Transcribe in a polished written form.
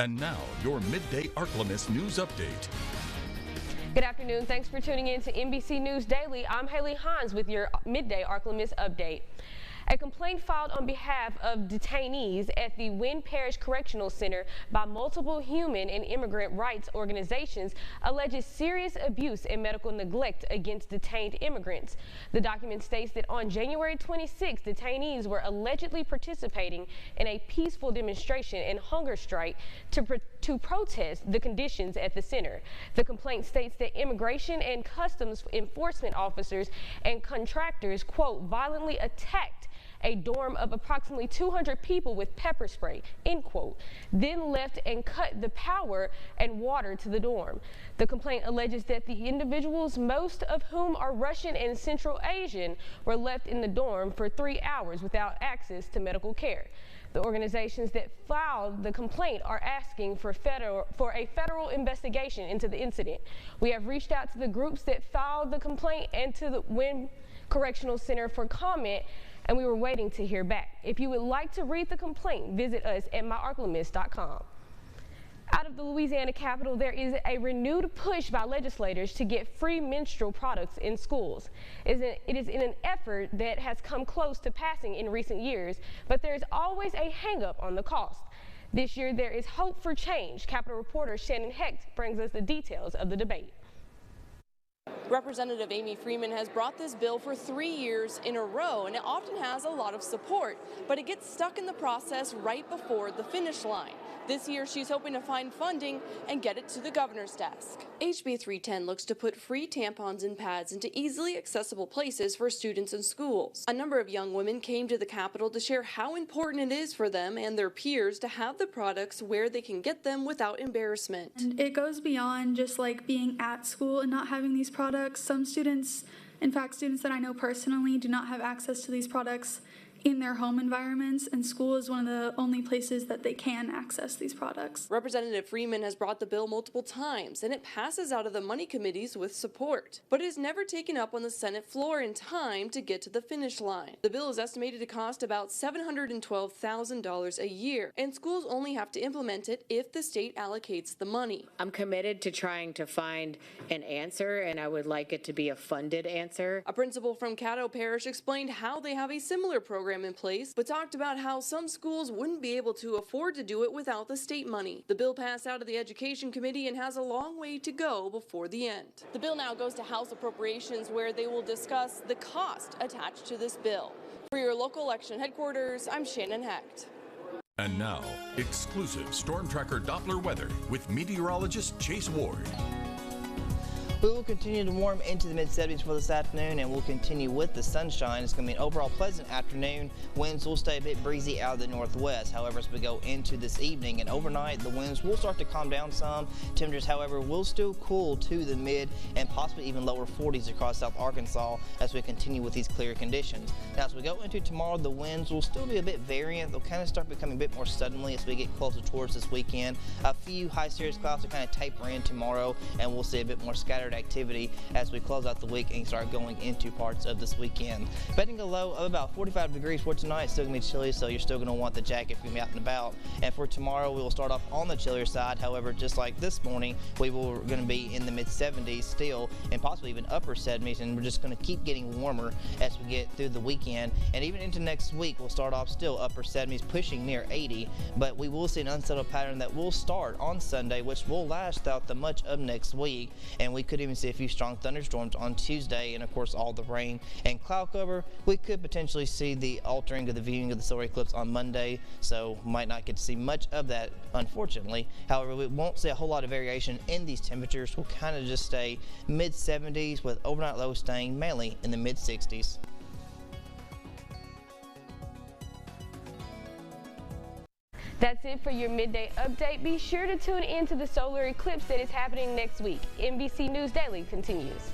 And now, your Midday Ark-La-Miss news update. Good afternoon. Thanks for tuning in to NBC News Daily. I'm Haley Hines with your Midday Ark-La-Miss update. A complaint filed on behalf of detainees at the Wynn Parish Correctional Center by multiple human and immigrant rights organizations alleges serious abuse and medical neglect against detained immigrants. The document states that on January 26, detainees were allegedly participating in a peaceful demonstration and hunger strike to protest the conditions at the center. The complaint states that immigration and customs enforcement officers and contractors, quote, violently attacked a dorm of approximately 200 people with pepper spray, end quote, then left and cut the power and water to the dorm. The complaint alleges that the individuals, most of whom are Russian and Central Asian, were left in the dorm for 3 hours without access to medical care. The organizations that filed the complaint are asking for a federal investigation into the incident. We have reached out to the groups that filed the complaint and to the Wynn Correctional Center for comment, and we were waiting to hear back. If you would like to read the complaint, visit us at myarklamiss.com. Out of the Louisiana Capitol, there is a renewed push by legislators to get free menstrual products in schools. It is in an effort that has come close to passing in recent years, but there is always a hang-up on the cost. This year, there is hope for change. Capitol reporter Shannon Hecht brings us the details of the debate. Representative Amy Freeman has brought this bill for 3 years in a row, and it often has a lot of support, but it gets stuck in the process right before the finish line. This year, she's hoping to find funding and get it to the governor's desk. HB 310 looks to put free tampons and pads into easily accessible places for students and schools. A number of young women came to the Capitol to share how important it is for them and their peers to have the products where they can get them without embarrassment. And it goes beyond just like being at school and not having these products. Some students, in fact, students that I know personally, do not have access to these products in their home environments, and school is one of the only places that they can access these products. Representative Freeman has brought the bill multiple times, and it passes out of the money committees with support, but it is never taken up on the Senate floor in time to get to the finish line. The bill is estimated to cost about $712,000 a year, and schools only have to implement it if the state allocates the money. I'm committed to trying to find an answer, and I would like it to be a funded answer. A principal from Caddo Parish explained how they have a similar program in place, but talked about how some schools wouldn't be able to afford to do it without the state money. The bill passed out of the Education Committee and has a long way to go before the end. The bill now goes to House Appropriations, where they will discuss the cost attached to this bill. For your local election headquarters, I'm Shannon Hecht. And now, exclusive Storm Tracker Doppler weather with meteorologist Chase Ward. We will continue to warm into the mid-70s for this afternoon, and we'll continue with the sunshine. It's going to be an overall pleasant afternoon. Winds will stay a bit breezy out of the northwest. However, as we go into this evening and overnight, the winds will start to calm down some. Temperatures, however, will still cool to the mid and possibly even lower 40s across South Arkansas as we continue with these clear conditions. Now, as we go into tomorrow, the winds will still be a bit variant. They'll kind of start becoming a bit more suddenly as we get closer towards this weekend. A few high cirrus clouds will kind of taper in tomorrow, and we'll see a bit more scattered activity as we close out the week and start going into parts of this weekend. Expecting a low of about 45 degrees for tonight. It's still going to be chilly, so you're still going to want the jacket if you're going to be out and about. And for tomorrow, we will start off on the chillier side. However, just like this morning, we're going to be in the mid-70s still, and possibly even upper 70s, and we're just going to keep getting warmer as we get through the weekend. And even into next week, we'll start off still upper 70s, pushing near 80, but we will see an unsettled pattern that will start on Sunday, which will last throughout the much of next week, and we could even see a few strong thunderstorms on Tuesday, and of course all the rain and cloud cover. We could potentially see the altering of the viewing of the solar eclipse on Monday, so might not get to see much of that, unfortunately. However, we won't see a whole lot of variation in these temperatures. We'll kind of just stay mid-70s with overnight lows staying mainly in the mid-60s. That's it for your midday update. Be sure to tune in to the solar eclipse that is happening next week. NBC News Daily continues.